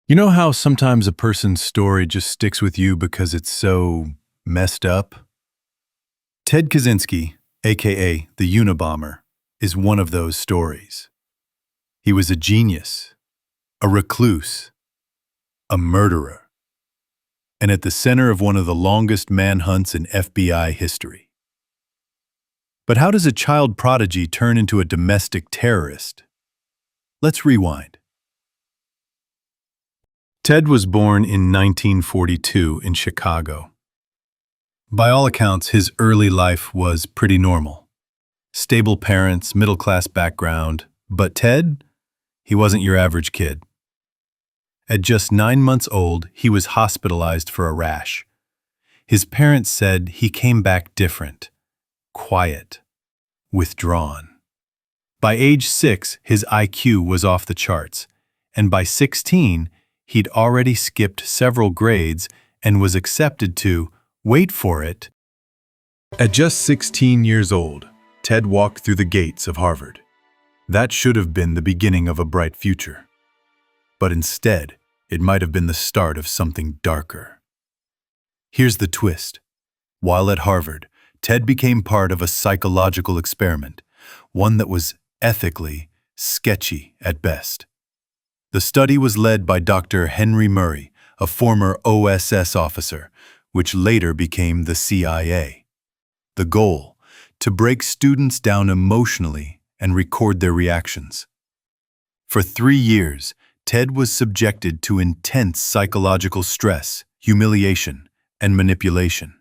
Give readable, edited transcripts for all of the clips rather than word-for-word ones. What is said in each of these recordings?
You know how sometimes a person's story just sticks with you because it's so messed up? Ted Kaczynski, aka the Unabomber, is one of those stories. He was a genius, a recluse, a murderer, and at the center of one of the longest manhunts in FBI history. But how does a child prodigy turn into a domestic terrorist? Let's rewind. Ted was born in 1942 in Chicago. By all accounts, his early life was pretty normal. Stable parents, middle-class background, but Ted, he wasn't your average kid. At just 9 months old, he was hospitalized for a rash. His parents said he came back different, quiet, withdrawn. By age 6, his IQ was off the charts, and by 16, he'd already skipped several grades and was accepted to, wait for it. At just 16 years old, Ted walked through the gates of Harvard. That should have been the beginning of a bright future. But instead, it might have been the start of something darker. Here's the twist. While at Harvard, Ted became part of a psychological experiment, one that was ethically sketchy at best. The study was led by Dr. Henry Murray, a former OSS officer, which later became the CIA. The goal: to break students down emotionally and record their reactions. For 3 years, Ted was subjected to intense psychological stress, humiliation, and manipulation.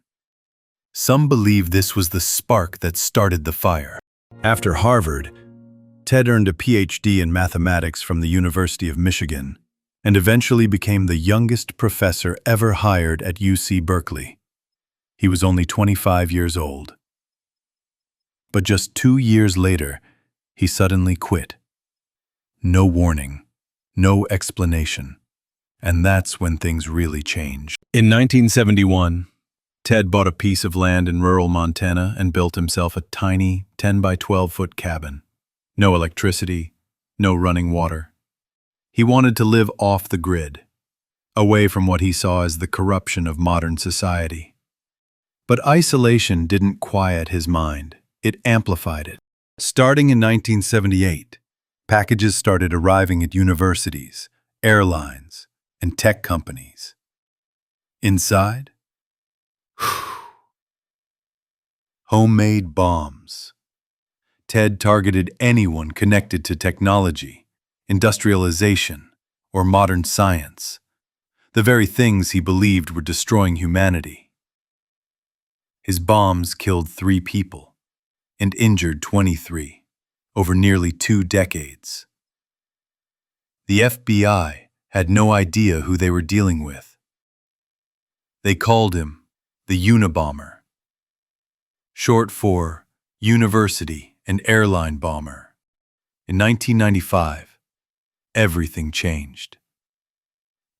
Some believe this was the spark that started the fire. After Harvard, Ted earned a PhD in mathematics from the University of Michigan and eventually became the youngest professor ever hired at UC Berkeley. He was only 25 years old. But just 2 years later, he suddenly quit. No warning, no explanation, and that's when things really changed. In 1971, Ted bought a piece of land in rural Montana and built himself a tiny 10 by 12-foot cabin. No electricity, no running water. He wanted to live off the grid, away from what he saw as the corruption of modern society. But isolation didn't quiet his mind, it amplified it. Starting in 1978, packages started arriving at universities, airlines, and tech companies. Inside, homemade bombs. Ted targeted anyone connected to technology, industrialization, or modern science, the very things he believed were destroying humanity. His bombs killed 3 people and injured 23 over nearly 2 decades. The FBI had no idea who they were dealing with. They called him the Unabomber, short for University and Airline Bomber. In 1995, everything changed.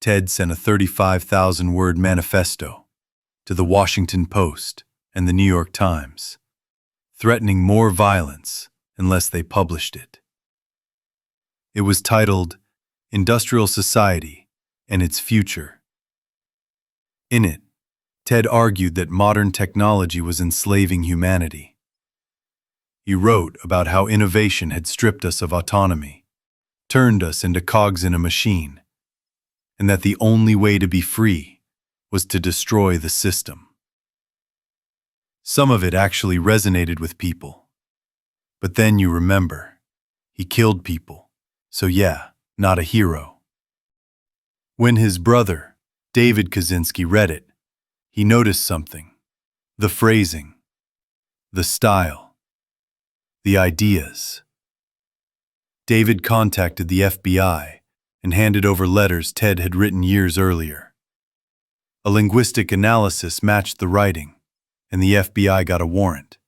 Ted sent a 35,000-word manifesto to the Washington Post and the New York Times, threatening more violence unless they published it. It was titled Industrial Society and Its Future. In it, Ted argued that modern technology was enslaving humanity. He wrote about how innovation had stripped us of autonomy, turned us into cogs in a machine, and that the only way to be free was to destroy the system. Some of it actually resonated with people. But then you remember, he killed people, so yeah, not a hero. When his brother, David Kaczynski, read it, he noticed something: the phrasing, the style, the ideas. David contacted the FBI and handed over letters Ted had written years earlier. A linguistic analysis matched the writing, and the FBI got a warrant.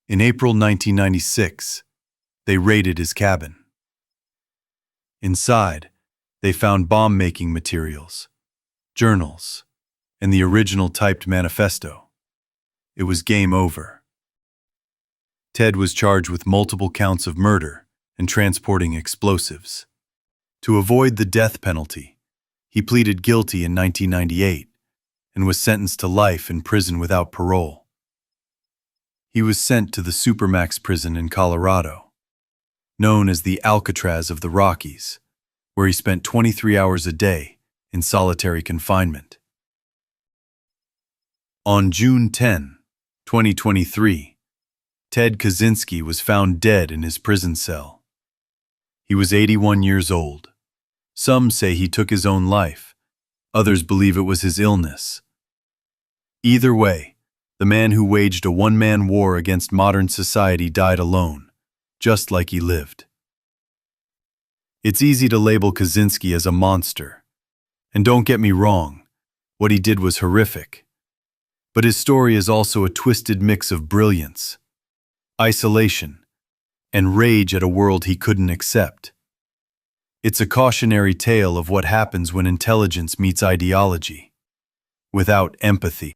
In April 1996, they raided his cabin. Inside, they found bomb-making materials, journals, and the original typed manifesto. It was game over. Ted was charged with multiple counts of murder and transporting explosives. To avoid the death penalty, he pleaded guilty in 1998 and was sentenced to life in prison without parole. He was sent to the Supermax prison in Colorado, known as the Alcatraz of the Rockies, where he spent 23 hours a day in solitary confinement. On June 10, 2023, Ted Kaczynski was found dead in his prison cell. He was 81 years old. Some say he took his own life. Others believe it was his illness. Either way, the man who waged a one-man war against modern society died alone, just like he lived. It's easy to label Kaczynski as a monster. And don't get me wrong, what he did was horrific. But his story is also a twisted mix of brilliance, isolation, and rage at a world he couldn't accept. It's a cautionary tale of what happens when intelligence meets ideology, without empathy.